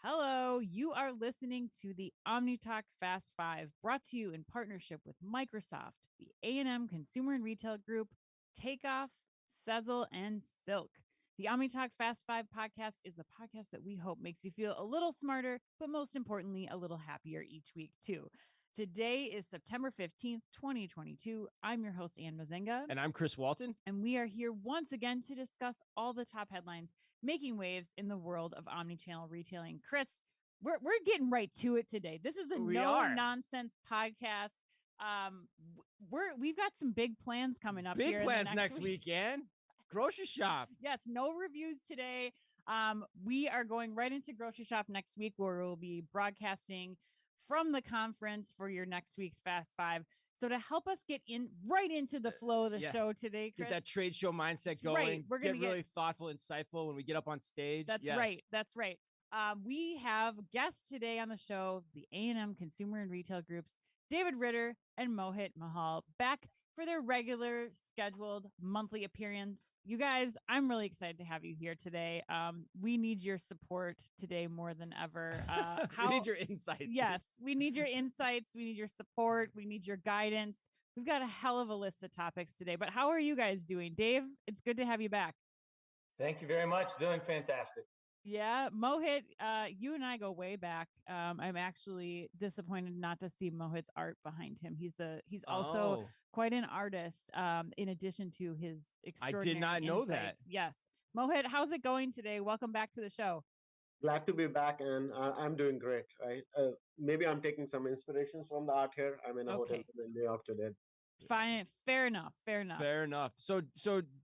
Hello, you are listening to the OmniTalk Fast Five, brought to you in partnership with Microsoft, the A&M Consumer and Retail Group, Takeoff, Sezzle, and Silk. The OmniTalk Fast Five podcast is the podcast that we hope makes you feel a little smarter, but most importantly, a little happier each week, too. Today is September 15th, 2022. I'm your host, Ann Mazenga. And I'm Chris Walton. And we are here once again to discuss all the top headlines making waves in the world of omnichannel retailing. Chris, we're getting right to it today. This is a no-nonsense podcast. We've got some big plans coming up. Big plans next weekend. Grocery shop. Yes, no reviews today. We are going right into grocery shop next week, where we'll be broadcasting from the conference for your next week's Fast Five. So to help us get right into the flow of the show today, Chris, get that trade show mindset going. Right. We're gonna get really thoughtful, insightful when we get up on stage. That's right. That's right. We have guests today on the show, the A&M Consumer and Retail Group's David Ritter and Mohit Mahal, back for their regular scheduled monthly appearance. You guys, I'm really excited to have you here today. We need your support today more than ever. We need your insights. Yes, we need your insights. We need your support. We need your guidance. We've got a hell of a list of topics today, but how are you guys doing? Dave, it's good to have you back. Thank you very much. Doing fantastic. Yeah, Mohit, you and I go way back. I'm actually disappointed not to see Mohit's art behind him. He's also quite an artist. In addition to his extraordinary I did not know insights. that. Yes, Mohit, how's it going today? Welcome back to the show. Glad to be back, and I'm doing great. Right? Maybe I'm taking some inspirations from the art here. I'm in a hotel in New York today. Fine, fair enough. So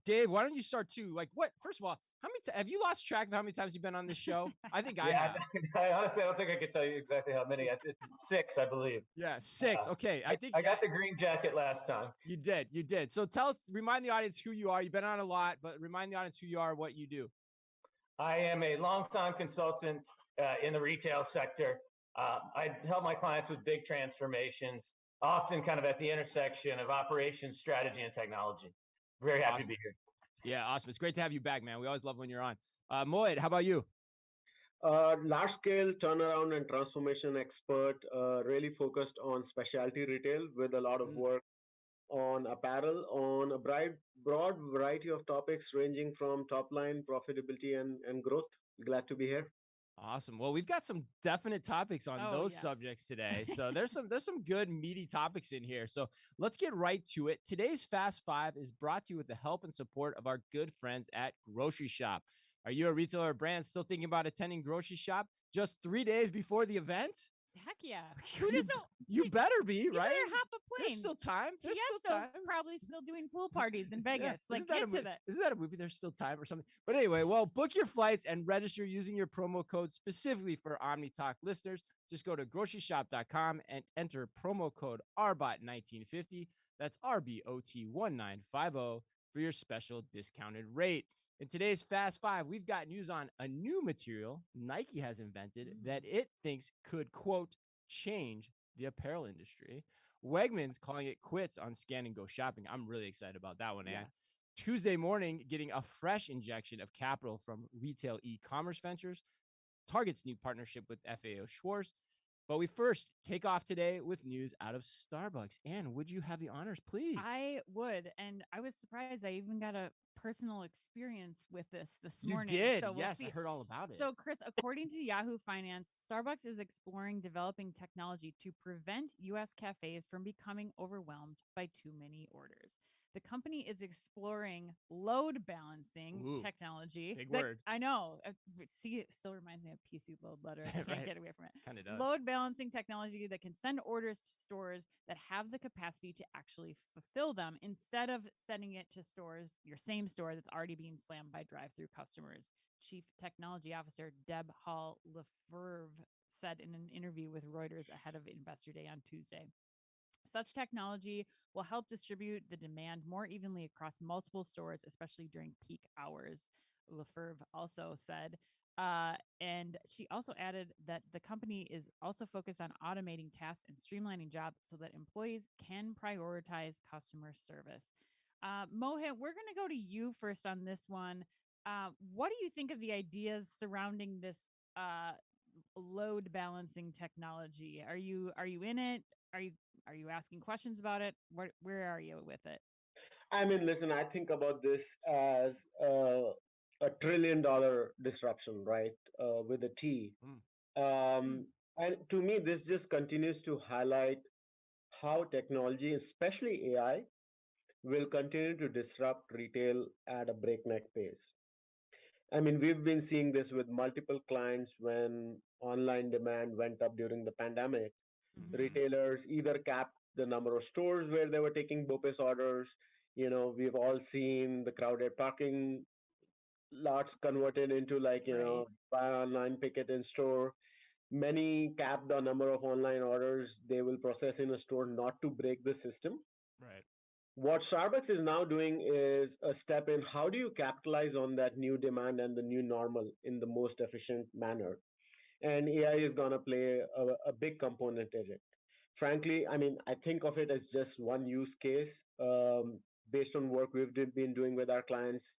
Dave, why don't you start too? Like, what? First of all, how many have you lost track of how many times you've been on this show? I think I have. I honestly don't think I could tell you exactly how many. 6, I believe. Yeah, 6. Okay, I got the green jacket last time. You did. So remind the audience who you are. You've been on a lot, but remind the audience who you are, what you do. I am a longtime consultant in the retail sector. I help my clients with big transformations, often kind of at the intersection of operations, strategy, and technology. Very happy to be here. Yeah, awesome. It's great to have you back, man. We always love when you're on. Mohit, how about you? Large scale turnaround and transformation expert, really focused on specialty retail with a lot of work on apparel, on a broad variety of topics ranging from top line profitability and growth. Glad to be here. Awesome. Well, we've got some definite topics on those subjects today. So there's some good meaty topics in here. So let's get right to it. Today's Fast Five is brought to you with the help and support of our good friends at Grocery Shop. Are you a retailer or brand still thinking about attending Grocery Shop just 3 days before the event? Heck yeah. You better be, right? You better hop a plane. There's still time. There's still time. Probably still doing pool parties in Vegas. Yeah. Get to that. Isn't that a movie? There's still time or something. But anyway, book your flights and register using your promo code specifically for OmniTalk listeners. Just go to groceryshop.com and enter promo code RBOT1950. That's RBOT1950 for your special discounted rate. In today's Fast Five, we've got news on a new material Nike has invented that it thinks could, quote, change the apparel industry. Wegmans calling it quits on scan and go shopping. I'm really excited about that one, Ann. Tuesday morning, getting a fresh injection of capital from retail e-commerce ventures. Target's new partnership with FAO Schwarz. But we first take off today with news out of Starbucks. Ann, would you have the honors, please? I would. And I was surprised. I even got a personal experience with this morning. You did? So yes, I heard all about it. So, Chris, according to Yahoo Finance, Starbucks is exploring developing technology to prevent U.S. cafes from becoming overwhelmed by too many orders. The company is exploring load balancing technology. Big word. I know. See, it still reminds me of PC load letter. I can't get away from it. Kind of does. Load balancing technology that can send orders to stores that have the capacity to actually fulfill them instead of sending it to stores, your same store that's already being slammed by drive-through customers. Chief Technology Officer Deb Hall-Lefevre said in an interview with Reuters ahead of Investor Day on Tuesday. Such technology will help distribute the demand more evenly across multiple stores, especially during peak hours, Lefevre also said. And she also added that the company is also focused on automating tasks and streamlining jobs so that employees can prioritize customer service. Mohit, we're going to go to you first on this one. What do you think of the ideas surrounding this load balancing technology. Are you in it? Are you asking questions about it? Where are you with it? I mean, listen, I think about this as $1 trillion disruption, right? With a T. Mm. And to me, this just continues to highlight how technology, especially AI, will continue to disrupt retail at a breakneck pace. I mean, we've been seeing this with multiple clients when online demand went up during the pandemic. Mm-hmm. Retailers either capped the number of stores where they were taking BOPIS orders. We've all seen the crowded parking lots converted into, like, Right. buy online, pick it in store. Many cap the number of online orders they will process in a store not to break the system. Right. What Starbucks is now doing is a step in how do you capitalize on that new demand and the new normal in the most efficient manner. And AI is going to play a big component in it. Frankly, I mean, I think of it as just one use case. Based on work been doing with our clients,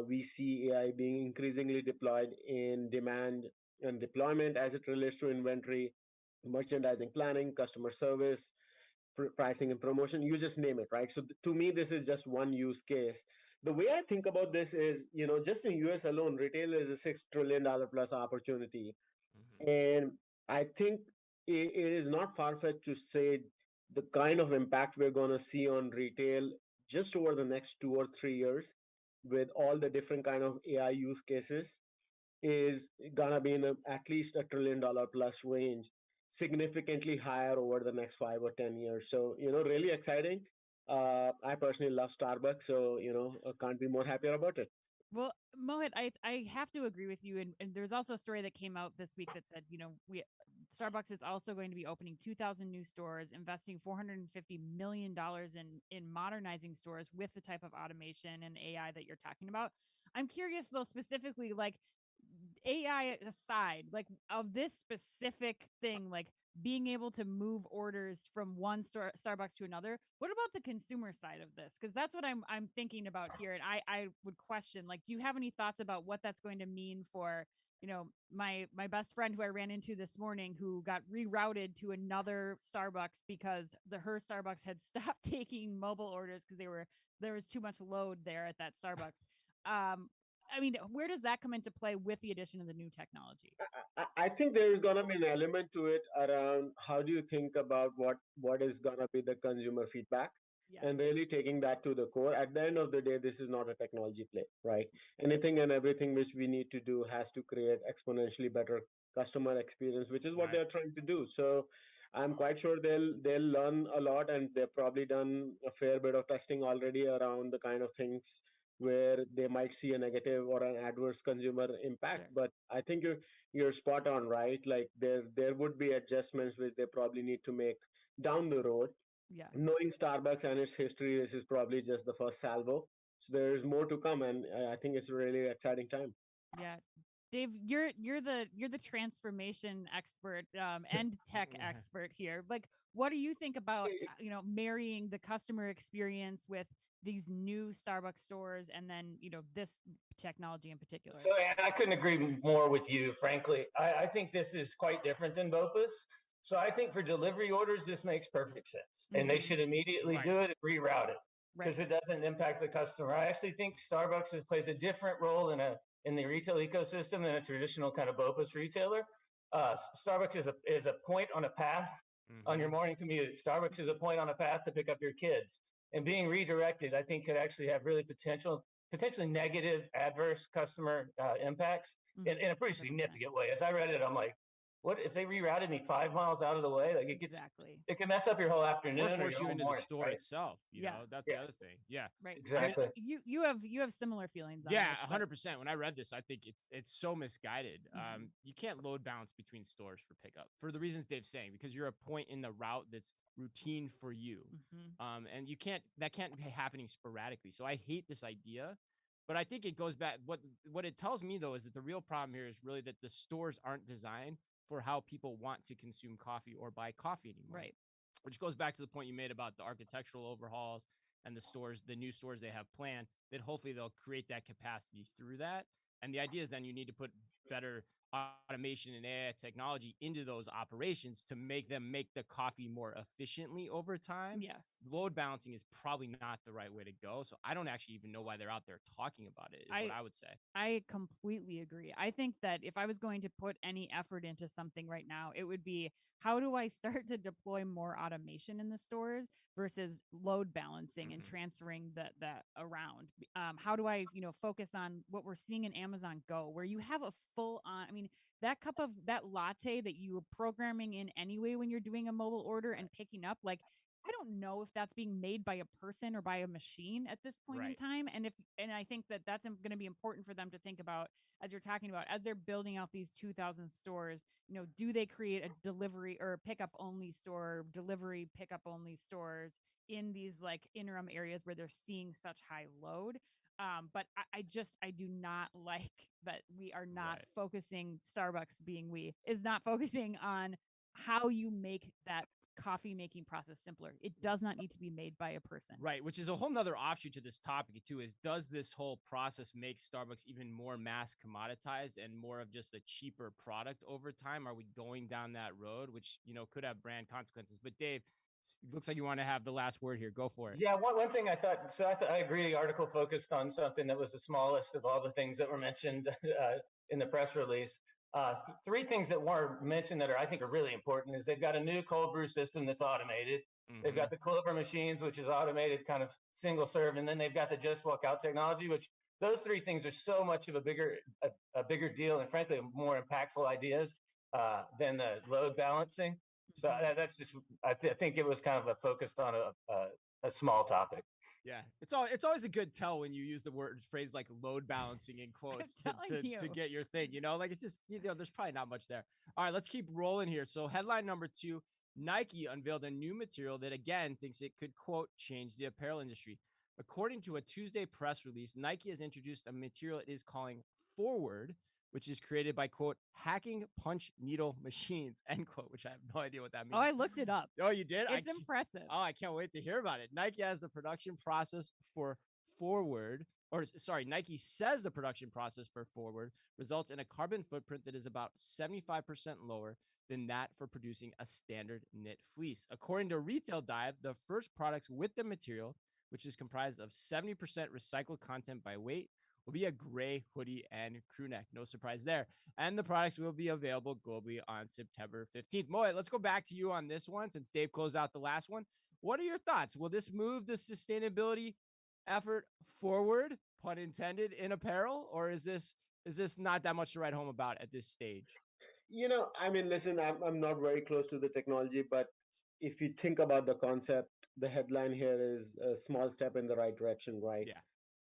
we see AI being increasingly deployed in demand and deployment as it relates to inventory, merchandising planning, customer service, pricing and promotion, you just name it, right? So to me, this is just one use case. The way I think about this is, just in US alone, retail is a $6 trillion plus opportunity. Mm-hmm. And I think it is not far-fetched to say the kind of impact we're going to see on retail just over the next 2 or 3 years with all the different kind of AI use cases is gonna be in at least $1 trillion plus range, significantly higher over the next 5 or 10 years. So, really exciting. I personally love Starbucks, so I can't be more happier about it. Well, Mohit, I have to agree with you. And there's also a story that came out this week that said, we Starbucks is also going to be opening 2,000 new stores, investing $450 million in modernizing stores with the type of automation and AI that you're talking about. I'm curious though, specifically, like AI aside, like of this specific thing, like being able to move orders from one store Starbucks to another. What about the consumer side of this? Because that's what I'm thinking about here. And I would question, like, do you have any thoughts about what that's going to mean for, my best friend who I ran into this morning who got rerouted to another Starbucks because her Starbucks had stopped taking mobile orders because there was too much load there at that Starbucks. I mean, where does that come into play with the addition of the new technology? I think there is going to be an element to it around how do you think about what is going to be the consumer feedback, Yeah. and really taking that to the core. At the end of the day, this is not a technology play, right? Anything and everything which we need to do has to create exponentially better customer experience, which is what Right. they're trying to do. So I'm quite sure they'll learn a lot, and they've probably done a fair bit of testing already around the kind of things where they might see a negative or an adverse consumer impact. Sure. But I think you're spot on, right? Like there would be adjustments which they probably need to make down the road. Yeah. Knowing Starbucks and its history, this is probably just the first salvo. So there's more to come, and I think it's a really exciting time. Yeah. Dave, you're the transformation expert and tech expert here. Like, what do you think about marrying the customer experience with these new Starbucks stores, and then this technology in particular? So I couldn't agree more with you, frankly. I think this is quite different than BOPUS. So I think for delivery orders, this makes perfect sense. And they should immediately do it and reroute it because it doesn't impact the customer. I actually think Starbucks plays a different role in the retail ecosystem than a traditional kind of BOPUS retailer. Starbucks is a point on a path on your morning commute. Starbucks is a point on a path to pick up your kids. And being redirected, I think, could actually have really potentially negative, adverse customer impacts in a pretty 100%. significant way. As I read it, I'm like, what if they rerouted me 5 miles out of the way? Like it can mess up your whole afternoon Or or force your you whole into morning, the store right? itself. That's the other thing. Yeah. Right. Exactly. You have similar feelings on Yeah, this. 100%. When I read this, I think it's so misguided. You can't load balance between stores for pickup for the reasons Dave's saying, because you're a point in the route that's routine for you. And that can't be happening sporadically. So I hate this idea, but I think it goes back. What it tells me though is that the real problem here is really that the stores aren't designed for how people want to consume coffee or buy coffee anymore. Right. Which goes back to the point you made about the architectural overhauls and the new stores they have planned, that hopefully they'll create that capacity through that. And the idea is then you need to put better automation and AI technology into those operations to make them make the coffee more efficiently over time. Yes. Load balancing is probably not the right way to go. So I don't actually even know why they're out there talking about it, is what I would say. I completely agree. I think that if I was going to put any effort into something right now, it would be, how do I start to deploy more automation in the stores versus load balancing and transferring that around? How do I, focus on what we're seeing in Amazon Go, where you have a full on, I mean, that cup of that latte that you were programming in anyway when you're doing a mobile order and picking up, like, I don't know if that's being made by a person or by a machine at this point in time. And I think that that's going to be important for them to think about, as you're talking about, as they're building out these 2,000 stores, do they create a delivery or pickup only store, delivery pickup only stores in these like interim areas where they're seeing such high load? But I do not like that we are not focusing, Starbucks is not focusing on how you make that coffee making process simpler. It does not need to be made by a person. Right, which is a whole nother offshoot to this topic too, is does this whole process make Starbucks even more mass commoditized and more of just a cheaper product over time? Are we going down that road, which, could have brand consequences? But Dave, it looks like you want to have the last word here. Go for it. Yeah, one thing I thought, I agree the article focused on something that was the smallest of all the things that were mentioned in the press release. Three things that were mentioned that I think are really important is they've got a new cold brew system that's automated. They've got the Clover machines, which is automated kind of single serve. And then they've got the just walk out technology, which those three things are so much of a bigger deal and frankly, more impactful ideas than the load balancing. So that's just, I think it was kind of focused on a small topic. Yeah, it's always a good tell when you use the phrase like load balancing in quotes to get your thing, like it's just, there's probably not much there. All right, let's keep rolling here. So headline number 2, Nike unveiled a new material that again thinks it could, quote, change the apparel industry. According to a Tuesday press release, Nike has introduced a material it is calling Forward, which is created by, quote, hacking punch needle machines, end quote, which I have no idea what that means. Oh, I looked it up. Oh, you did? It's impressive. Oh, I can't wait to hear about it. Nike says the production process for Forward results in a carbon footprint that is about 75% lower than that for producing a standard knit fleece. According to Retail Dive, the first products with the material, which is comprised of 70% recycled content by weight, will be a gray hoodie and crew neck. No surprise there. And the products will be available globally on September 15th. Moy, let's go back to you on this one since Dave closed out the last one. What are your thoughts? Will this move the sustainability effort forward, pun intended, in apparel? Or is this not that much to write home about at this stage? I mean, listen, I'm not very close to the technology, but if you think about the concept, the headline here is a small step in the right direction, right?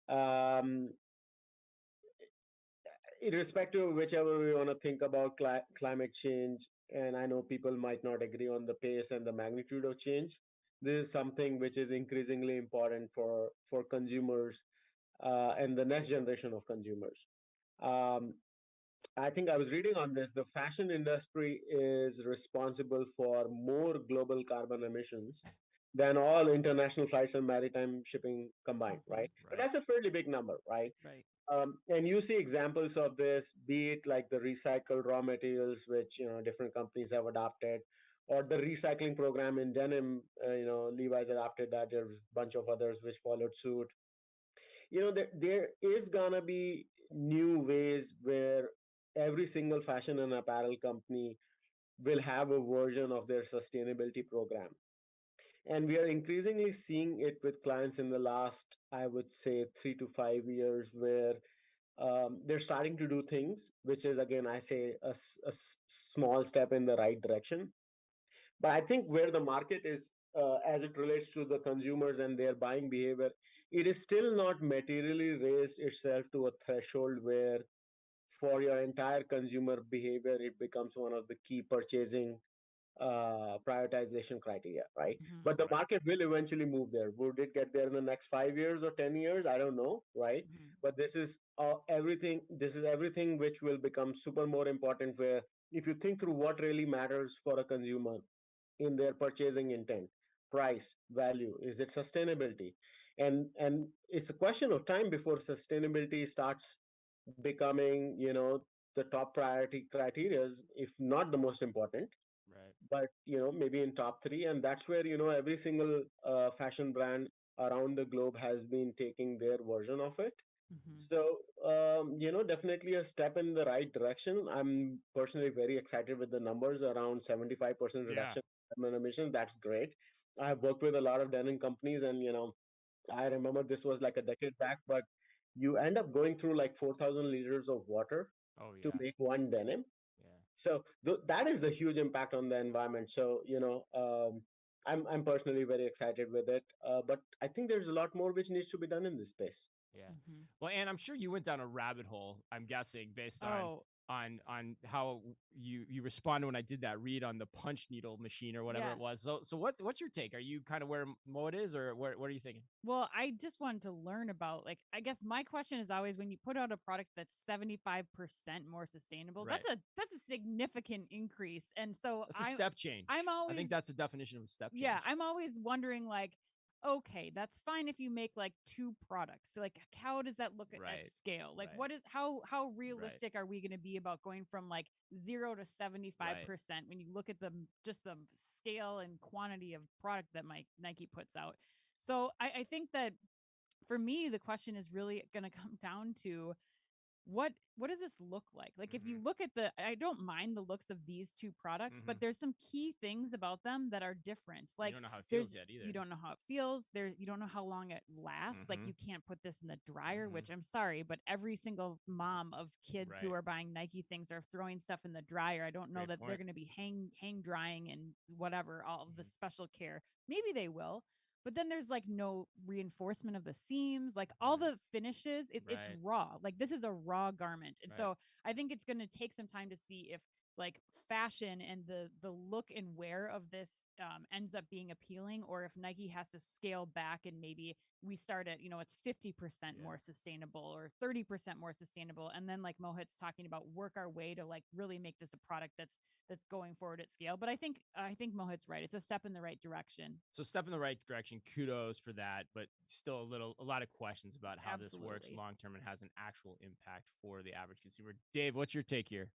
Yeah. Irrespective of whichever we want to think about climate change, and I know people might not agree on the pace and the magnitude of change, this is something which is increasingly important for consumers and the next generation of consumers. I think I was reading on this. The fashion industry is responsible for more global carbon emissions than all international flights and maritime shipping combined, right? But that's a fairly big number, right? Right. And you see examples of this, be it like the recycled raw materials, which different companies have adopted, or the recycling program in denim. Levi's adopted that. There's a bunch of others which followed suit. There is gonna be new ways where every single fashion and apparel company will have a version of their sustainability program. And we are increasingly seeing it with clients in the last, I would say, 3 to 5 years, where they're starting to do things, which is, again, I say, a small step in the right direction. But I think where the market is, as it relates to the consumers and their buying behavior, it is still not materially raised itself to a threshold where for your entire consumer behavior, it becomes one of the key purchasing prioritization criteria, right? But the market will eventually move there. Would it get there in the next 5 years or 10 years? I don't know, right? But this is everything. This is everything which will become super more important. Where if you think through what really matters for a consumer in their purchasing intent, price, value, is it sustainability, and it's a question of time before sustainability starts becoming the top priority criterias, if not the most important, Right. but maybe in top three. And that's where every single fashion brand around the globe has been taking their version of it. Mm-hmm. So definitely a step in the right direction. I'm personally very excited with the numbers, around 75% Yeah. reduction in emissions. That's great. I have worked with a lot of denim companies, and I remember this was like a decade back, but you end up going through like 4,000 liters of water Oh to yeah. make one denim. Yeah. So that is a huge impact on the environment. So I'm personally very excited with it. But I think there's a lot more which needs to be done in this space. Yeah. Mm-hmm. Well, and I'm sure you went down a rabbit hole, I'm guessing, based Oh, on how you responded when I did that read on the punch needle machine or whatever yeah. it was. So what's your take? Are you kind of where Mo it is, or what are you thinking? Well, I just wanted to learn about, like, I guess my question is always, when you put out a product that's 75% more sustainable, Right. that's a significant increase. And so That's a step change. I'm I always, think that's a definition of a step change. yeah, I'm always wondering, like, okay, that's fine if you make like two products. So, like, how does that look at Right. scale? Like, Right. what is how realistic are we going to be about going from like 0 to 75% when you look at just the scale and quantity of product that Nike puts out? So I think that for me, the question is really going to come down to what does this look like? Like, if you look at I don't mind the looks of these two products, but there's some key things about them that are different. You Like, don't know how it there's feels yet either. you don't know how it feels. You don't know how long it lasts. Like, you can't put this in the dryer, which I'm sorry, but every single mom of kids who Right. are buying Nike things are throwing stuff in the dryer. I don't know Great that they're point. going to be hang drying and whatever, all of the special care. Maybe they will. But then there's like no reinforcement of the seams, like all the finishes. It's Right. raw. Like, this is a raw garment, and Right. so I think it's going to take some time to see if like fashion and the look and wear of this ends up being appealing, or if Nike has to scale back and maybe we start at it's 50% more sustainable or 30% more sustainable, and then, like Mohit's talking about, work our way to like really make this a product that's going forward at scale. But I think Mohit's right. It's a step in the right direction. So step in the right direction. Kudos for that, but still a lot of questions about how this works Absolutely. long term and has an actual impact for the average consumer. Dave, what's your take here?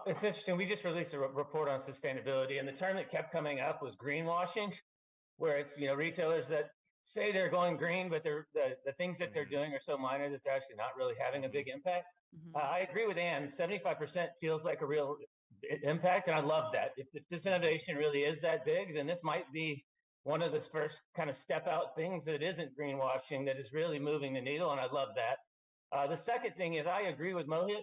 It's interesting. We just released a report on sustainability, and the term that kept coming up was greenwashing, where it's retailers that say they're going green, but the things that they're doing are so minor that they're actually not really having a big impact. I agree with Ann. 75% feels like a real impact, and I love that. If this innovation really is that big, then this might be one of the first kind of step out things that isn't greenwashing, that is really moving the needle, and I love that. The second thing is, I agree with Mohit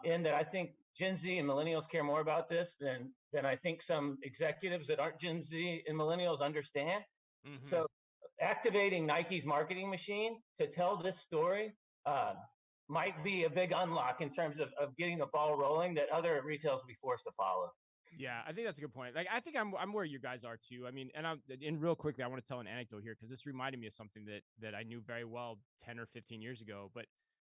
in that I think Gen Z and millennials care more about this than I think some executives that aren't Gen Z and millennials understand. So activating Nike's marketing machine to tell this story might be a big unlock in terms of getting the ball rolling that other retailers will be forced to follow. Yeah, I think that's a good point. Like, I think I'm where you guys are too. I mean, and real quickly, I want to tell an anecdote here because this reminded me of something that I knew very well 10 or 15 years ago. But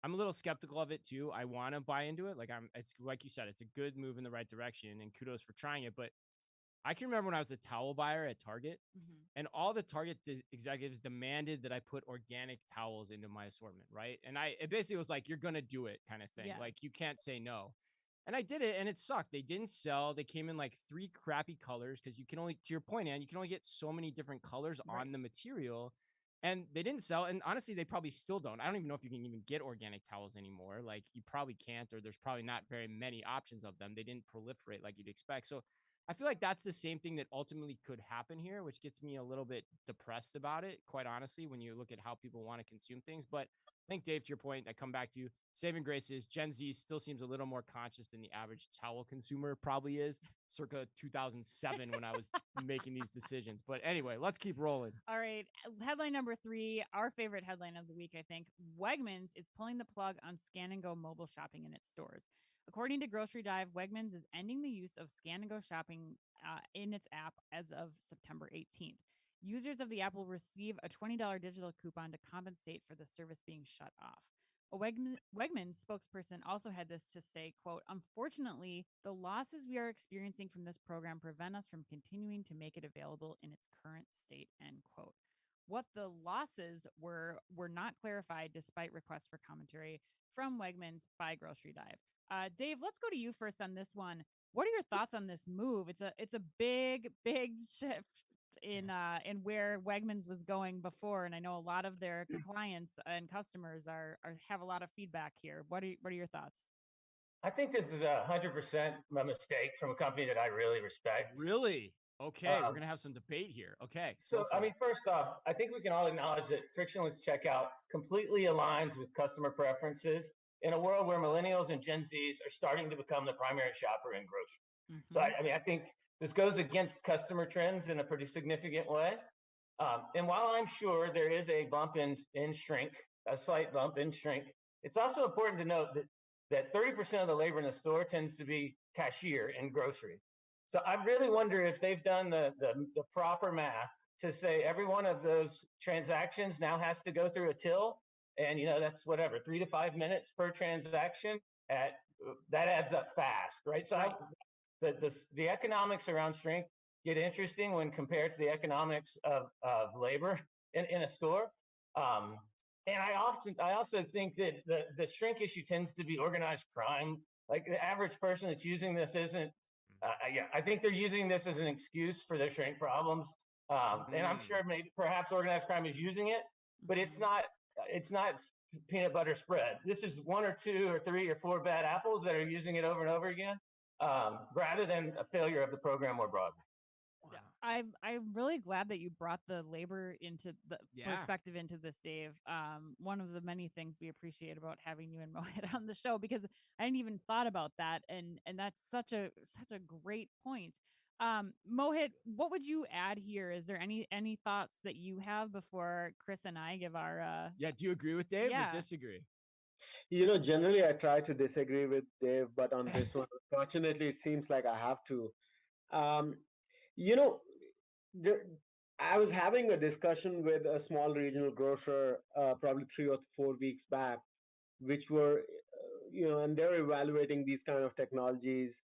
I'm a little skeptical of it too. I want to buy into it. It's like you said, it's a good move in the right direction, and kudos for trying it. But I can remember when I was a towel buyer at Target, and all the Target executives demanded that I put organic towels into my assortment, right? And it basically was like, you're gonna do it, kind of thing. Yeah. Like, you can't say no. And I did it, and it sucked. They didn't sell. They came in like 3 crappy colors because you can only, to your point, Ann, you can only get so many different colors on the material. And they didn't sell. And honestly, they probably still don't. I don't even know if you can even get organic towels anymore. Like, you probably can't, or there's probably not very many options of them. They didn't proliferate like you'd expect. So I feel like that's the same thing that ultimately could happen here, which gets me a little bit depressed about it, quite honestly, when you look at how people want to consume things. But I think, Dave, to your point, I come back to you. Saving grace is Gen Z still seems a little more conscious than the average towel consumer probably is, circa 2007 when I was making these decisions. But anyway, let's keep rolling. All right. Headline number 3, our favorite headline of the week, I think. Wegmans is pulling the plug on scan and go mobile shopping in its stores. According to Grocery Dive, Wegmans is ending the use of scan and go shopping in its app as of September 18th. Users of the app will receive a $20 digital coupon to compensate for the service being shut off. A Wegmans spokesperson also had this to say, quote, "Unfortunately, the losses we are experiencing from this program prevent us from continuing to make it available in its current state," end quote. What the losses were not clarified despite requests for commentary from Wegmans by Grocery Dive. Dave, let's go to you first on this one. What are your thoughts on this move? It's a big shift in where Wegmans was going before, and I know a lot of their clients and customers are have a lot of feedback here. What are your thoughts? I think this is 100% a mistake from a company that I really respect. Really? Okay, we're Um, gonna have some debate here. Okay, go so, for I mean, it. first off, I think we can all acknowledge that frictionless checkout completely aligns with customer preferences in a world where millennials and Gen Zs are starting to become the primary shopper in grocery. So, Mm-hmm. I mean, I think this goes against customer trends in a pretty significant way. And while I'm sure there is a bump in shrink, a slight bump in shrink, it's also important to note that 30% of the labor in the store tends to be cashier in grocery. So I really wonder if they've done the proper math to say every one of those transactions now has to go through a till, and that's whatever 3 to 5 minutes per transaction. At that adds up fast, right? So Right. the economics around shrink get interesting when compared to the economics of labor in a store. Um, and I also think that the shrink issue tends to be organized crime. Like the average person that's using this isn't. Yeah, I think they're using this as an excuse for their shrink problems. And I'm sure maybe perhaps organized crime is using it, but it's Mhm. not. It's not peanut butter spread. This is one or two or three or four bad apples that are using it over and over again, rather than a failure of the program more broadly. Yeah, I'm really glad that you brought the labor into the Yeah. perspective into this, Dave. One of the many things we appreciate about having you and Mohit on the show, because I hadn't even thought about that, and that's such a great point. Mohit, what would you add here? Is there any thoughts that you have before Chris and I give our Yeah, do you agree with Dave or Yeah. disagree? Generally I try to disagree with Dave, but on this one, unfortunately, it seems like I have to. Um, you know, there, I was having a discussion with a small regional grocer probably 3 or 4 weeks back, which were, and they're evaluating these kind of technologies.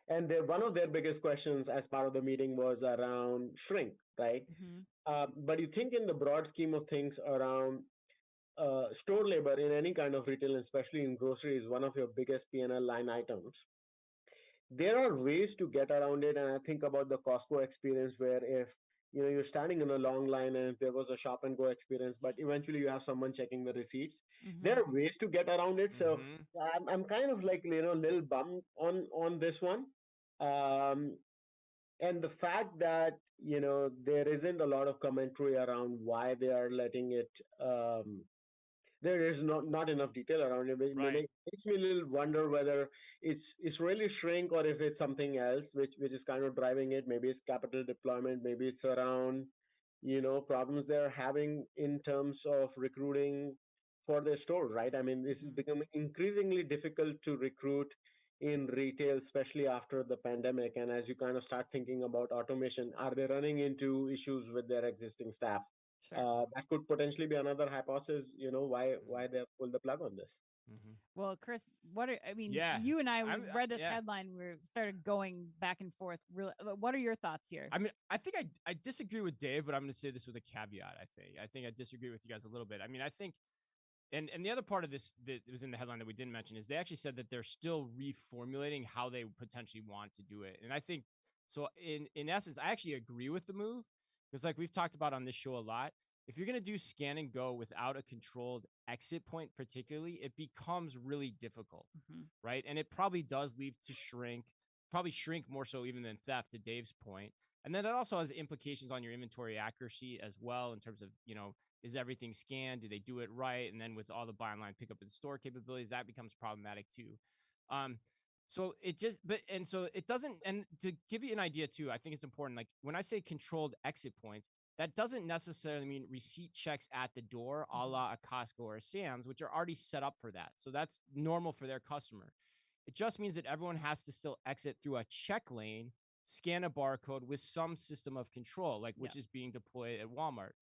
And one of their biggest questions as part of the meeting was around shrink, right? Mhm. But you think in the broad scheme of things around store labor in any kind of retail, especially in grocery, is one of your biggest P&L line items. There are ways to get around it, and I think about the Costco experience where if you're standing in a long line and if there was a shop and go experience, but eventually you have someone checking the receipts. There Mhm. are ways to get around it. So Mhm. I'm kind of like little bummed on this one. Um, and the fact that there isn't a lot of commentary around why they are letting it there is not enough detail around it. Right. Makes me a little wonder whether it's really shrink or if it's something else which is kind of driving it. Maybe it's capital deployment, maybe it's around problems they're having in terms of recruiting for their stores, right? I mean, this is Mhm. becoming increasingly difficult to recruit in retail, especially after the pandemic. And as you kind of start thinking about automation, are they running into issues with their existing staff? Sure. That could potentially be another hypothesis, why they have pulled the plug on this. Mhm. Well, Chris, I mean, Yeah, you and I we I'm. read this Yeah. headline. We started going back and forth. Really, what are your thoughts here? I mean, I think I disagree with Dave, but I'm going to say this with a caveat. I think I disagree with you guys a little bit. I mean, I think, and the other part of this that was in the headline that we didn't mention is they actually said that they're still reformulating how they potentially want to do it. And I think so. In essence, I actually agree with the move because, like we've talked about on this show a lot, if you're going to do scan and go without a controlled exit point, particularly, it becomes really difficult, Mhm. right? And it probably does lead to probably shrink more so even than theft, to Dave's point. And then it also has implications on your inventory accuracy as well, in terms of, is everything scanned? Do they do it right? And then with all the buy online, pick up in store capabilities, that becomes problematic too. Um, so it just, but, and so it doesn't, and to give you an idea too, I think it's important. Like when I say controlled exit points, that doesn't necessarily mean receipt checks at the door, a la a Costco or a Sam's, which are already set up for that. So that's normal for their customer. It just means that everyone has to still exit through a check lane, scan a barcode with some system of control, like which Yep. is being deployed at Walmart.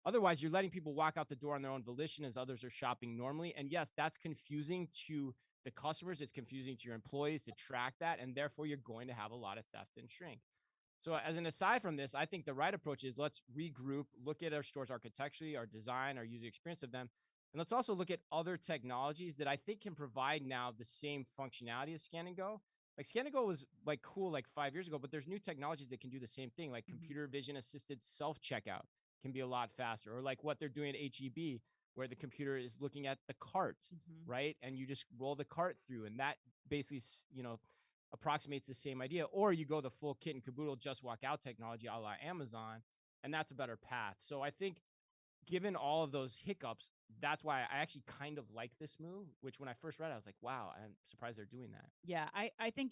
Otherwise, you're letting people walk out the door on their own volition as others are shopping normally. And yes, that's confusing to the customers. It's confusing to your employees to track that. And therefore, you're going to have a lot of theft and shrink. So as an aside from this, I think the right approach is let's regroup, look at our stores architecturally, our design, our user experience of them, And let's also look at other technologies that I think can provide now the same functionality as Scan and Go. Like Scan and Go was like cool like 5 years ago, but there's new technologies that can do the same thing, like computer vision assisted self checkout can be a lot faster, or like what they're doing at HEB, where the computer is looking at the cart, right? And you just roll the cart through, and that basically, approximates the same idea. Or you go the full kit and caboodle, just walk out technology a la Amazon, and that's a better path. So I think, given all of those hiccups, that's why I actually kind of like this move, which when I first read it, I was like, wow, I'm surprised they're doing that. Yeah, I think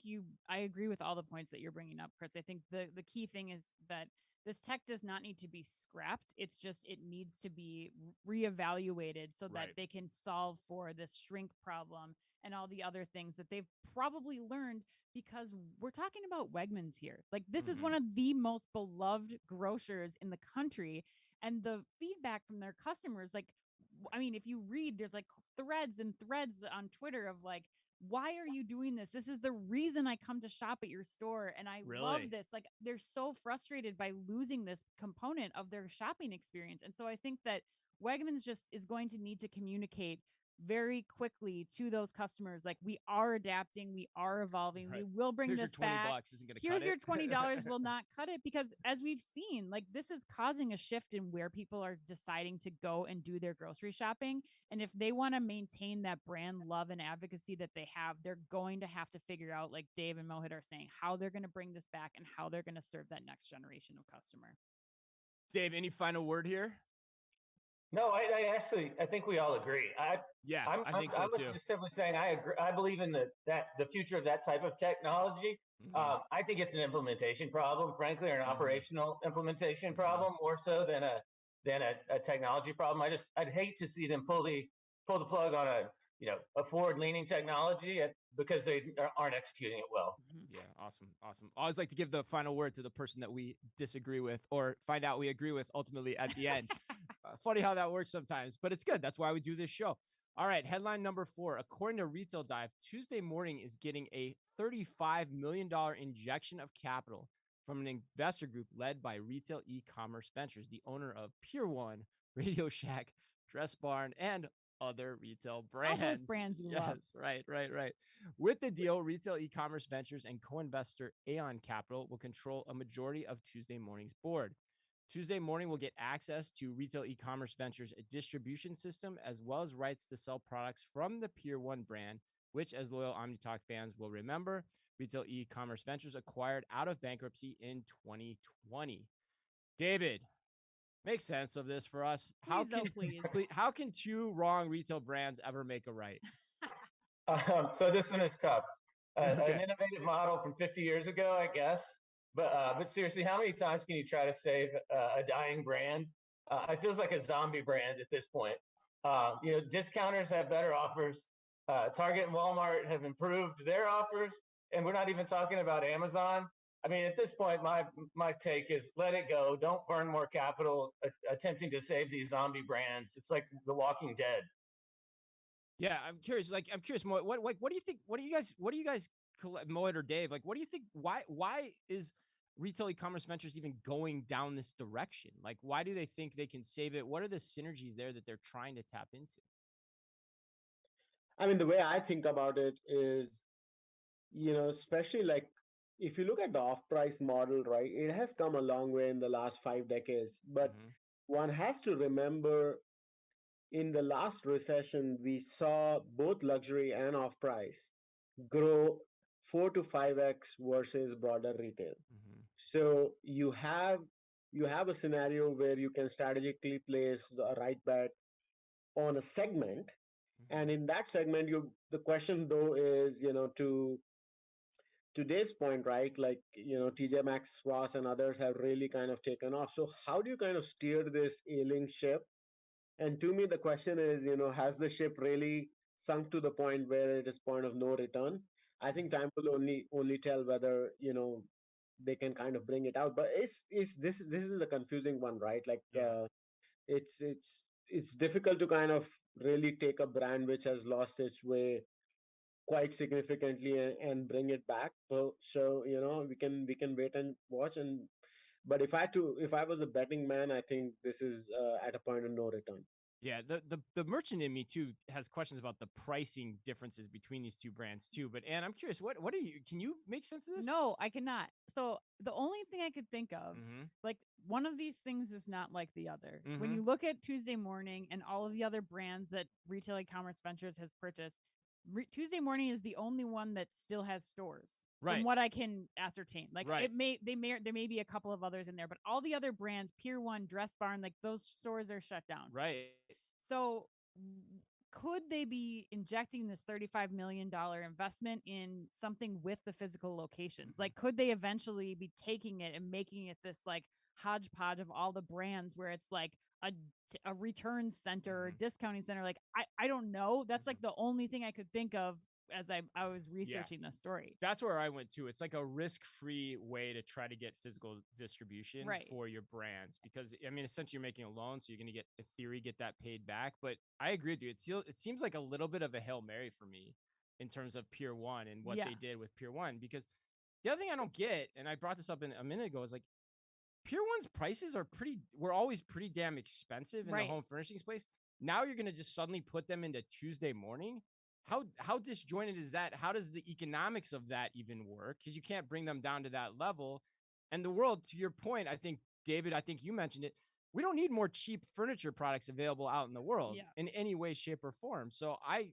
I agree with all the points that you're bringing up, Chris. I think the key thing is that this tech does not need to be scrapped. It's just it needs to be reevaluated so that they can solve for this shrink problem and all the other things that they've probably learned, because we're talking about Wegmans here. Like, this is one of the most beloved grocers in the country, and the feedback from their customers, like, I mean, if you read, there's like threads and threads on Twitter of like, why are you doing this? This is the reason I come to shop at your store. And I love this. Like, they're so frustrated by losing this component of their shopping experience. And so I think that Wegmans just is going to need to communicate very quickly to those customers, like, we are adapting, we are evolving, we will bring this back. Here's your $20 will not cut it, because as we've seen, like, this is causing a shift in where people are deciding to go and do their grocery shopping. And if they want to maintain that brand love and advocacy that they have, they're going to have to figure out, like Dave and Mohit are saying, how they're going to bring this back and how they're going to serve that next generation of customer. Dave, any final word here? No, I think we all agree. I think so too. I was just simply saying I agree. I believe in the future of that type of technology. I think it's an implementation problem, frankly, or an operational implementation problem, more so than a technology problem. I'd hate to see them pull the plug on a forward-leaning technology because they aren't executing it well. Yeah, awesome. I always like to give the final word to the person that we disagree with, or find out we agree with ultimately at the end. Funny how that works sometimes, but it's good. That's why we do this show. All right, headline number 4. According to Retail Dive, Tuesday Morning is getting a $35 million injection of capital from an investor group led by Retail E-Commerce Ventures, the owner of Pier 1, Radio Shack, Dress Barn, and other retail brands. All those brands you love. Right. With the deal, Retail E-Commerce Ventures and co-investor Aon Capital will control a majority of Tuesday Morning's board. Tuesday Morning will get access to Retail E-Commerce Ventures' distribution system, as well as rights to sell products from the Pier 1 brand, which, as loyal OmniTalk fans will remember, Retail E-Commerce Ventures acquired out of bankruptcy in 2020. David, make sense of this for us. How can two wrong retail brands ever make a right? So this one is tough. An innovative model from 50 years ago, I guess. But seriously, how many times can you try to save a dying brand? It feels like a zombie brand at this point. Discounters have better offers. Target and Walmart have improved their offers, and we're not even talking about Amazon. I mean, at this point, my take is let it go. Don't burn more capital attempting to save these zombie brands. It's like The Walking Dead. Yeah, I'm curious. What do you think? What do you guys, Mohit or Dave? Like, what do you think? Why is Retail E-Commerce Ventures even going down this direction? Like, why do they think they can save it? What are the synergies there that they're trying to tap into? I mean, the way I think about it is, especially like if you look at the off-price model, right, it has come a long way in the last 5 decades. But one has to remember, in the last recession, we saw both luxury and off-price grow 4 to 5x versus broader retail. So you have a scenario where you can strategically place the right bet on a segment, and in that segment, the question though is, to Dave's point, right? Like, TJ Maxx, Ross, and others have really kind of taken off. So how do you kind of steer this ailing ship? And to me, the question is, has the ship really sunk to the point where it is point of no return? I think time will only tell whether, they can kind of bring it out. But this is a confusing one, right? Like, it's difficult to kind of really take a brand which has lost its way quite significantly and bring it back. So we can wait and watch. But if I was a betting man, I think this is at a point of no return. Yeah, the merchant in me too has questions about the pricing differences between these two brands too. But Anne, I'm curious, what are you? Can you make sense of this? No, I cannot. So the only thing I could think of, Mm-hmm. like one of these things is not like the other. When Mm-hmm. you look at Tuesday Morning and all of the other brands that Retail e-commerce Ventures has purchased, Tuesday Morning is the only one that still has stores. From Right. what I can ascertain, like Right. there may be a couple of others in there, but all the other brands, Pier 1, Dress Barn, like those stores are shut down. Right. So could they be injecting this $35 million investment in something with the physical locations? Like, could they eventually be taking it and making it this like hodgepodge of all the brands where it's like a return center or discounting center? Like, I don't know. That's like the only thing I could think of as I was researching the story. That's where I went to. It's like a risk-free way to try to get physical distribution for your brands, because I mean, essentially you're making a loan, so you're going to get, in theory, get that paid back. But I agree with you. It seems like a little bit of a Hail Mary for me in terms of Pier 1 and what they did with Pier 1, because the other thing I don't get, and I brought this up a minute ago, is like Pier 1's prices were always pretty damn expensive in the home furnishings space. Now you're going to just suddenly put them into Tuesday Morning. How disjointed is that? How does the economics of that even work? Because you can't bring them down to that level. And the world, to your point, I think, David, I think you mentioned it, we don't need more cheap furniture products available out in the world in any way, shape, or form. So I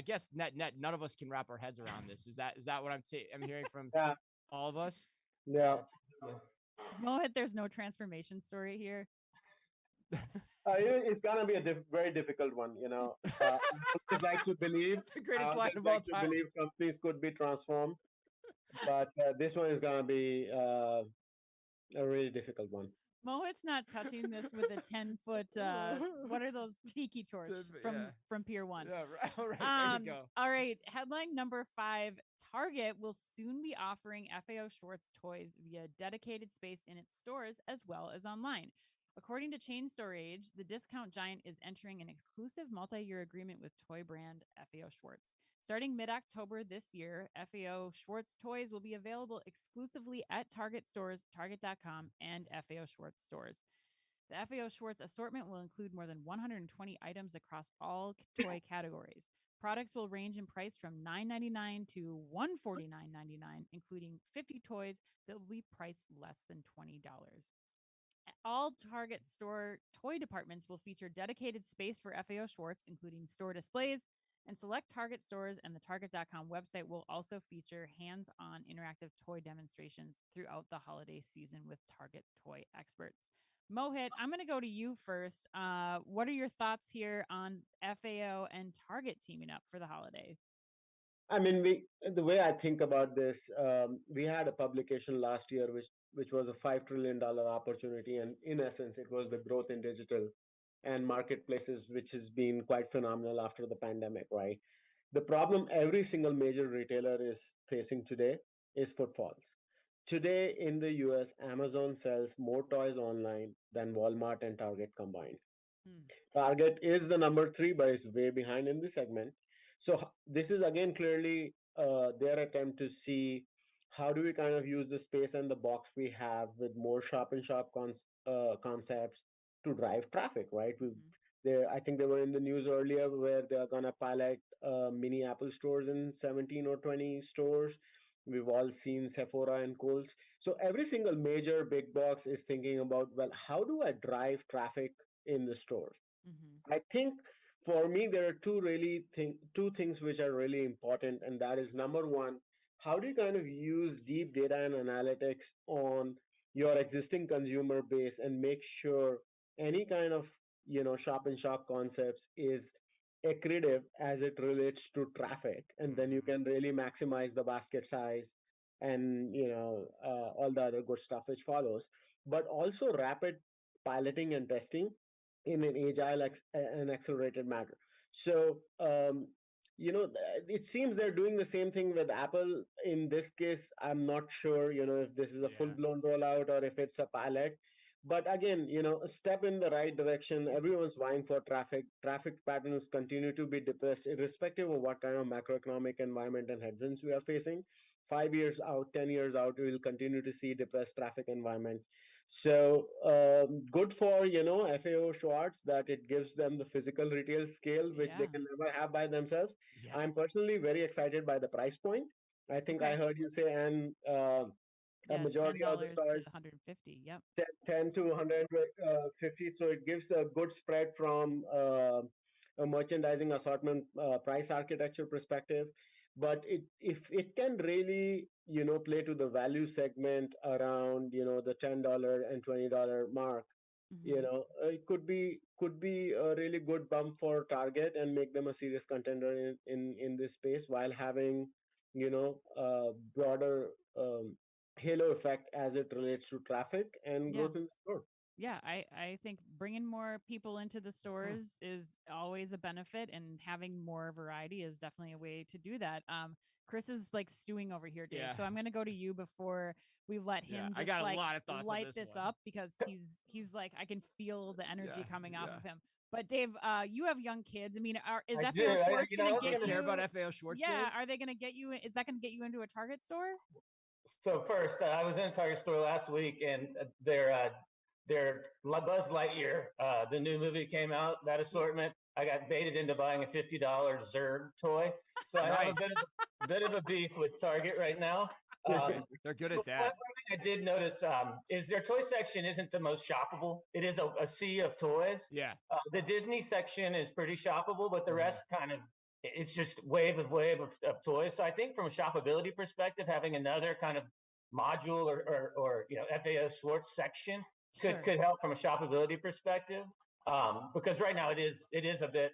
guess net, none of us can wrap our heads around this. Is that what I'm hearing from all of us? Yeah. Mohit, there's no transformation story here. It's gonna be a very difficult one, I always like to believe. It's the greatest line of all time. Believe companies could be transformed, but this one is gonna be a really difficult one. Mohit's not touching this with a 10-foot. What are those tiki torch from Pier 1? Yeah, right. There you go. All right. Headline number 5: Target will soon be offering FAO Schwarz toys via dedicated space in its stores as well as online. According to Chain Store Age, the discount giant is entering an exclusive multi-year agreement with toy brand FAO Schwarz. Starting mid-October this year, FAO Schwarz toys will be available exclusively at Target stores, Target.com, and FAO Schwarz stores. The FAO Schwarz assortment will include more than 120 items across all toy categories. Products will range in price from $9.99 to $149.99, including 50 toys that will be priced less than $20. All Target store toy departments will feature dedicated space for FAO Schwarz, including store displays, and select Target stores and the Target.com website will also feature hands-on interactive toy demonstrations throughout the holiday season with Target toy experts. Mohit, I'm going to go to you first. What are your thoughts here on FAO and Target teaming up for the holiday? I mean, the way I think about this, we had a publication last year which was a $5 trillion opportunity, and in essence, it was the growth in digital and marketplaces, which has been quite phenomenal after the pandemic, right? The problem every single major retailer is facing today is footfalls. Today in the US, Amazon sells more toys online than Walmart and Target combined. Target is the number 3, but is way behind in the segment. So this is again clearly their attempt to see how do we kind of use the space and the box we have with more shop and shop concepts to drive traffic, right? I think they were in the news earlier where they are going to pilot mini Apple stores in 17 or 20 stores. We've all seen Sephora and Kohl's. So every single major big box is thinking about, well, how do I drive traffic in the stores? I think for me there are two things which are really important, and that is number one, how do you kind of use deep data and analytics on your existing consumer base and make sure any kind of shop and shop concepts is accretive as it relates to traffic, and then you can really maximize the basket size and all the other good stuff which follows, but also rapid piloting and testing in an agile and accelerated manner. So, it seems they're doing the same thing with Apple. In this case, I'm not sure, if this is a full-blown rollout or if it's a pilot. But again, a step in the right direction. Everyone's vying for traffic. Traffic patterns continue to be depressed, irrespective of what kind of macroeconomic environment and headwinds we are facing. 5 years out, 10 years out, we will continue to see depressed traffic environment. So good for FAO Schwarz that it gives them the physical retail scale which they Yeah. can never have by themselves. Yeah. I'm personally very excited by the price point. I think I Okay. heard you say, and a Yeah, majority of the $10 to stores 150. Yep. 10 to 150, so it gives a good spread from a merchandising assortment price architecture perspective. But if it can really play to the value segment around the $10 and $20 mark, Hmm. it could be a really good bump for Target and make them a serious contender in this space, while having broader halo effect as it relates to traffic and Yeah. growth in the store. Yeah, I think bringing more people into the Hmm. stores is always a benefit, and having more variety is definitely a way to do that. Chris is like stewing over here, Dave. Yeah. So I'm going to go to you before we let Yeah. him I just got a like lot of thoughts on light this this one. up, because he's like, I can feel the energy Yeah. coming off Yeah. of him. But Dave, you have young kids. I mean, is I do. FAO Schwartz going I to was Do you get gonna care you? about FAO Schwartz, Yeah, Dave? are they going to get you? Is that going to get you into a Target store? So first, I was in a Target store last week, and their Buzz Lightyear, the new movie came out. That assortment, I got baited into buying a $50 Zerg toy. So I have Nice. a bit of a beef with Target right now. They're good One at that. thing I did notice is their toy section isn't the most shoppable. It is a sea of toys. Yeah. The Disney section is pretty shoppable, but the Mhm. rest kind of it's just wave of toys. So I think from a shoppability perspective, having another kind of module or FAO Schwartz section Sure. could help from a shoppability perspective. Because right now it is a bit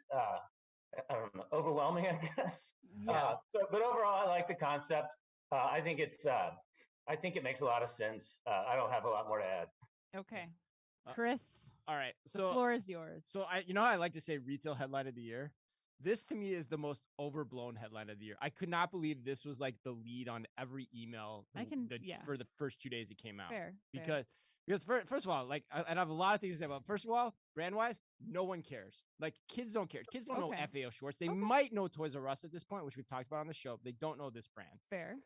I don't know, overwhelming, I guess. Yeah. But overall, I like the concept. I think it makes a lot of sense. I don't have a lot more to add. Okay. Uh, Chris, All right. the So floor is yours. how I like to say retail headline of the year. This to me is the most overblown headline of the year. I could not believe this was like the lead on every email Yeah. for the first 2 days it came out. Fair. Because first of all, like, and I have a lot of things to say about. First of all, brand wise, no one cares. Like, kids don't care. Kids don't know Okay. FAO Schwartz. They Okay. might know Toys R Us at this point, which we've talked about on the show. But they don't know this brand. Fair.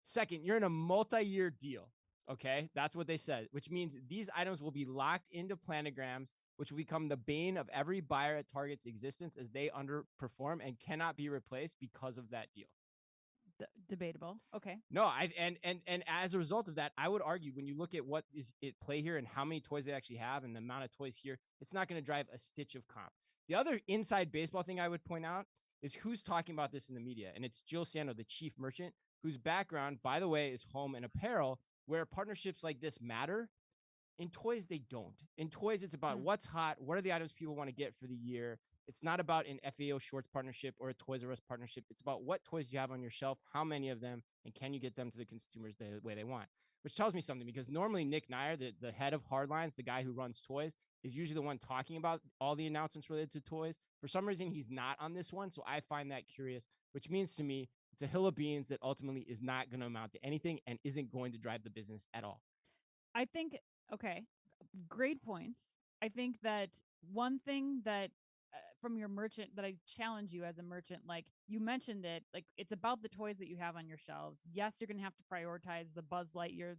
Second, you're in a multi-year deal. Okay, that's what they said, which means these items will be locked into planograms, which will become the bane of every buyer at Target's existence as they underperform and cannot be replaced because of that deal. Debatable. Okay. No, and as a result of that, I would argue when you look at what is at play here and how many toys they actually have and the amount of toys here, it's not going to drive a stitch of comp. The other inside baseball thing I would point out is who's talking about this in the media, and it's Jill Sando, the chief merchant, whose background, by the way, is home and apparel, where partnerships like this matter. In toys, they don't. In toys, it's about what's hot, what are the items people want to get for the year. It's not about an FAO Schwartz partnership or a Toys R Us partnership. It's about what toys you have on your shelf, how many of them, and can you get them to the consumers the way they want. Which tells me something, because normally Nick Nair, the head of Hardlines, the guy who runs toys, is usually the one talking about all the announcements related to toys. For some reason, he's not on this one, so I find that curious, which means to me it's a hill of beans that ultimately is not going to amount to anything and isn't going to drive the business at all. I think, okay, great points. I think that one thing that from your merchant that I challenge you as a merchant, like you mentioned it, like it's about the toys that you have on your shelves. Yes, you're going to have to prioritize the Buzz Lightyear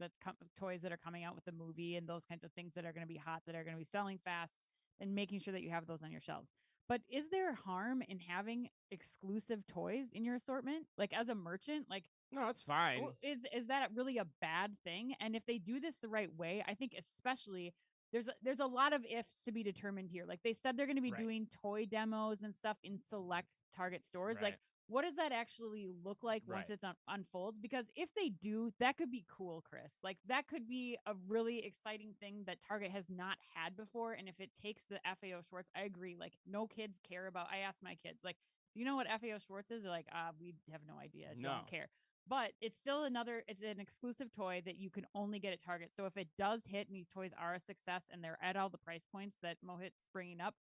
toys that are coming out with the movie and those kinds of things that are going to be hot, that are going to be selling fast, and making sure that you have those on your shelves. But is there harm in having exclusive toys in your assortment? Like as a merchant, like No, it's fine. is that really a bad thing? And if they do this the right way, I think especially there's a lot of ifs to be determined here. Like they said they're going to be Right. doing toy demos and stuff in select Target stores. Right. Like what does that actually look like once Right. it's unfolds? Because if they do, that could be cool, Chris. Like that could be a really exciting thing that Target has not had before. And if it takes the FAO Schwartz, I agree. Like no kids care about. I asked my kids, like, do you know what FAO Schwartz is? They're like, we have no idea. No. Don't care. But it's still it's an exclusive toy that you can only get at Target. So if it does hit and these toys are a success and they're at all the price points that Mohit's bringing up,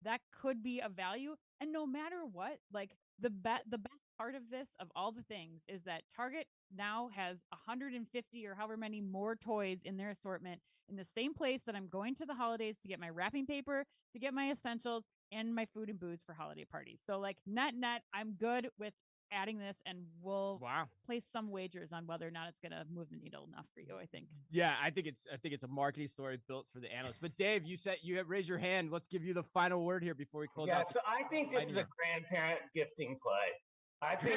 that could be a value. And no matter what, like the best part of this, of all the things, is that Target now has 150 or however many more toys in their assortment in the same place that I'm going to the holidays to get my wrapping paper, to get my essentials, and my food and booze for holiday parties. So like net, I'm good with adding this, and we'll Wow. place some wagers on whether or not it's going to move the needle enough for you. I think. Yeah, I think it's a marketing story built for the analysts. But Dave, you said you have raised your hand. Let's give you the final word here before we close out. So I think this is a grandparent gifting play. I think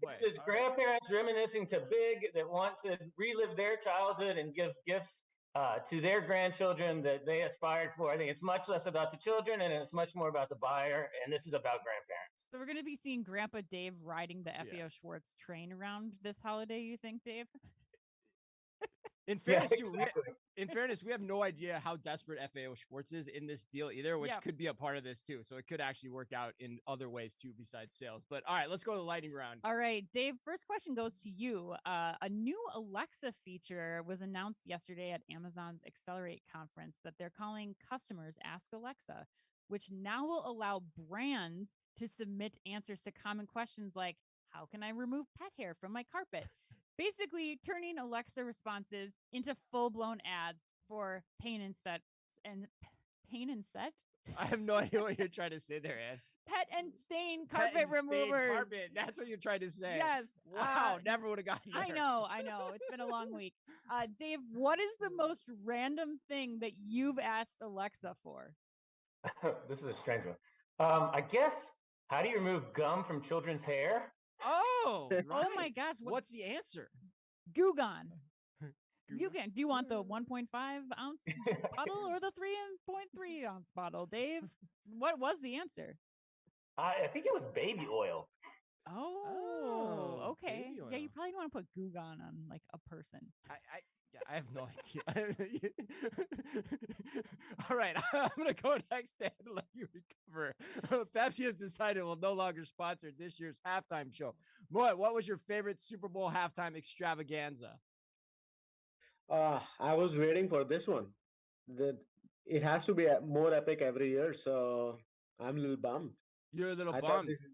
this is grandparents reminiscing to big that want to relive their childhood and give gifts to their grandchildren that they aspired for. I think it's much less about the children and it's much more about the buyer. And this is about grandparents. So we're going to be seeing Grandpa Dave riding the FAO Schwarz train around this holiday, you think, Dave? In fairness, we have no idea how desperate FAO Schwarz is in this deal either, which could be a part of this too. So it could actually work out in other ways too besides sales. But all right, let's go to the lightning round. All right, Dave, first question goes to you. A new Alexa feature was announced yesterday at Amazon's Accelerate conference that they're calling Customers Ask Alexa, which now will allow brands to submit answers to common questions like, how can I remove pet hair from my carpet? Basically turning Alexa responses into full-blown ads for pain and set. I have no idea what you're trying to say there, Ann. Pet and stain carpet removers. Carpet. That's what you're trying to say. Yes. Wow. Never would have gotten there. I know. It's been a long week. Dave, what is the most random thing that you've asked Alexa for? This is a strange one. I guess, how do you remove gum from children's hair? Oh, right. Oh my gosh. What's the answer? Goo Gone. Do you want the 1.5 ounce bottle or the 3.3 ounce bottle, Dave? What was the answer? I think it was baby oil. Oh, okay. Baby Yeah, you oil. probably don't want to put Goo Gone on like a person. I have no idea. All right, I'm going to go next and let you recover. Pepsi has decided it will no longer sponsor this year's halftime show. What was your favorite Super Bowl halftime extravaganza? I was waiting for this one. It has to be more epic every year, so I'm a little bummed. You're a little I thought bummed. this is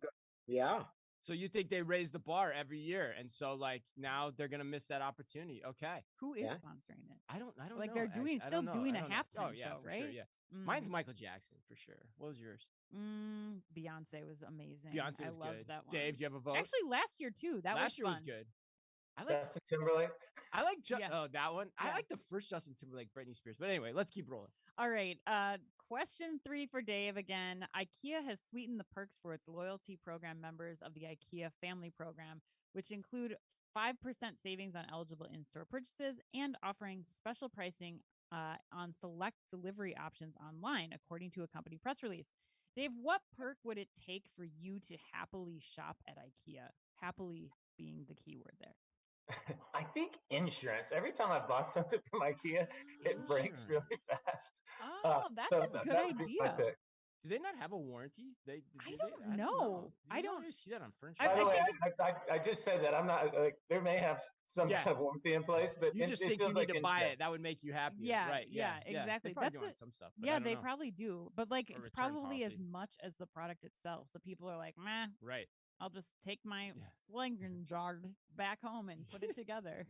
yeah. So you think they raise the bar every year, and so like now they're gonna miss that opportunity? Okay. Who is sponsoring it? I don't Like know. they're doing actually. I don't know. doing I a don't know. halftime show, for right? Sure, yeah. Mine's Michael Jackson for sure. What was yours? Beyonce was amazing. Beyonce I was loved good. that one. Dave, do you have a vote? Actually, last year too. Last year fun. was good. Justin Timberlake. I like that one. Yeah. I like the first Justin Timberlake, Britney Spears. But anyway, let's keep rolling. All right. Question 3 for Dave again. IKEA has sweetened the perks for its loyalty program members of the IKEA Family Program, which include 5% savings on eligible in-store purchases and offering special pricing on select delivery options online, according to a company press release. Dave, what perk would it take for you to happily shop at IKEA? Happily being the key word there. I think insurance. Every time I bought something from IKEA, it breaks really fast. Oh, that's a good idea. Do they not have a warranty? I don't know. I don't really see that on furniture. By the way, I just said that I'm not like there may have some kind of warranty in place, but you just think you need to buy it. That would make you happy. Yeah, right. Yeah, exactly. They probably do on some stuff. Yeah, they probably do. But like Or it's return probably as policy. much as the product itself. So people are like, meh, Right. I'll just take my flanger jar back home and put it together.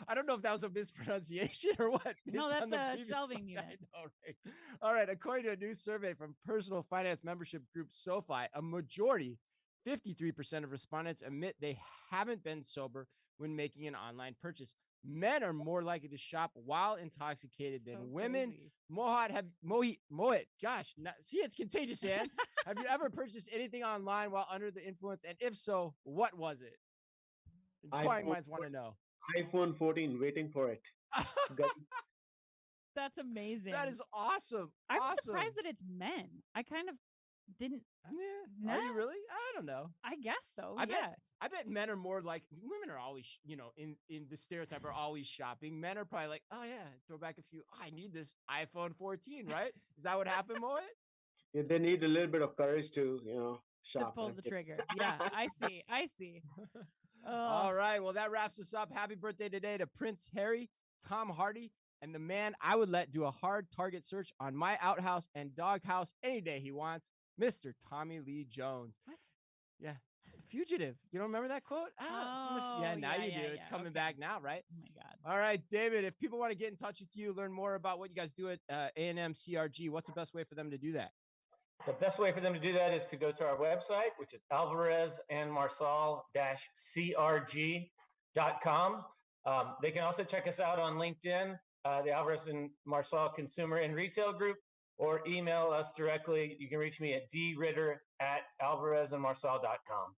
I don't know if that was a mispronunciation or what. No, that's a shelving unit. I know, right? All right. According to a new survey from personal finance membership group SoFi, a majority, 53% of respondents admit they haven't been sober when making an online purchase. Men are more likely to shop while intoxicated than women. Mohit, gosh, see, it's contagious, Ann. Have you ever purchased anything online while under the influence? And if so, what was it? Inquiring minds want to know. iPhone 14, waiting for it. That's amazing. That is awesome. I'm awesome. surprised that it's men. I kind of didn't. Yeah. Are you really? I don't know. I guess so. I bet men are more like women are always, in the stereotype are always shopping. Men are probably like, oh yeah, throw back a few. Oh, I need this iPhone 14, right? Is that what happened, Moet? Yeah, they need a little bit of courage to, shop. To pull the trigger. Yeah, I see. All right. Well, that wraps us up. Happy birthday today to Prince Harry, Tom Hardy, and the man I would let do a hard target search on my outhouse and doghouse any day he wants, Mr. Tommy Lee Jones. What? Yeah. Fugitive. You don't remember that quote? Now you do. It's coming back now, right? Oh my God. All right, David, if people want to get in touch with you, learn more about what you guys do at A&M CRG, what's the best way for them to do that? The best way for them to do that is to go to our website, which is alvarezandmarsal-crg.com. They can also check us out on LinkedIn, the Alvarez and Marsal Consumer and Retail Group, or email us directly. You can reach me at dritter@alvarezandmarsal.com.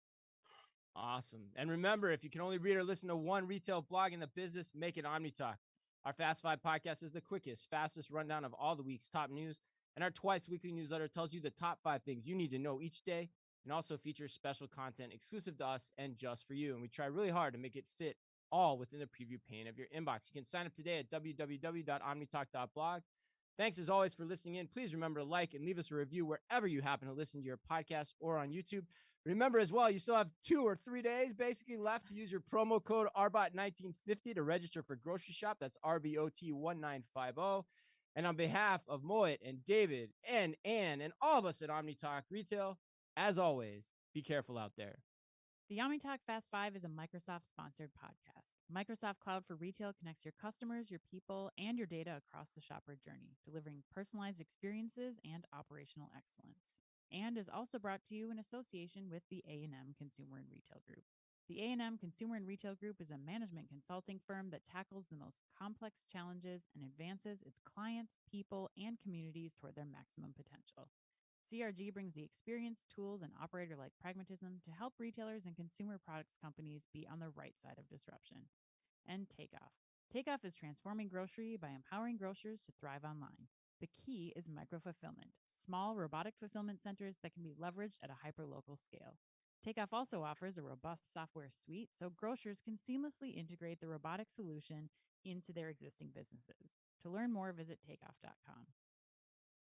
Awesome. And remember, if you can only read or listen to one retail blog in the business, make it OmniTalk. Our Fast Five podcast is the quickest, fastest rundown of all the week's top news. And our twice weekly newsletter tells you the top 5 things you need to know each day, and also features special content exclusive to us and just for you. And we try really hard to make it fit all within the preview pane of your inbox. You can sign up today at www.omnitalk.blog. Thanks as always for listening in. Please remember to like and leave us a review wherever you happen to listen to your podcast or on YouTube. Remember as well, you still have 2 or 3 days basically left to use your promo code RBOT1950 to register for Grocery Shop. That's RBOT1950. And on behalf of Moet and David and Ann and all of us at OmniTalk Retail, as always, be careful out there. The OmniTalk Fast 5 is a Microsoft-sponsored podcast. Microsoft Cloud for Retail connects your customers, your people, and your data across the shopper journey, delivering personalized experiences and operational excellence. And is also brought to you in association with the A&M Consumer and Retail Group. The A&M Consumer and Retail Group is a management consulting firm that tackles the most complex challenges and advances its clients, people, and communities toward their maximum potential. CRG brings the experience, tools, and operator-like pragmatism to help retailers and consumer products companies be on the right side of disruption. And Takeoff. Takeoff is transforming grocery by empowering grocers to thrive online. The key is micro-fulfillment, small robotic fulfillment centers that can be leveraged at a hyper-local scale. Takeoff also offers a robust software suite so grocers can seamlessly integrate the robotic solution into their existing businesses. To learn more, visit takeoff.com.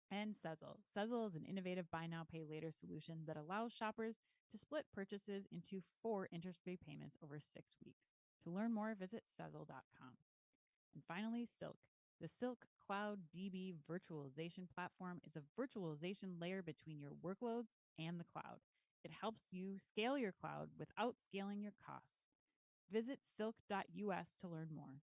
And Sezzle. Sezzle is an innovative buy now, pay later solution that allows shoppers to split purchases into 4 interest-free payments over 6 weeks. To learn more, visit Sezzle.com. And finally, Silk. The Silk Cloud DB virtualization platform is a virtualization layer between your workloads and the cloud. It helps you scale your cloud without scaling your costs. Visit silk.us to learn more.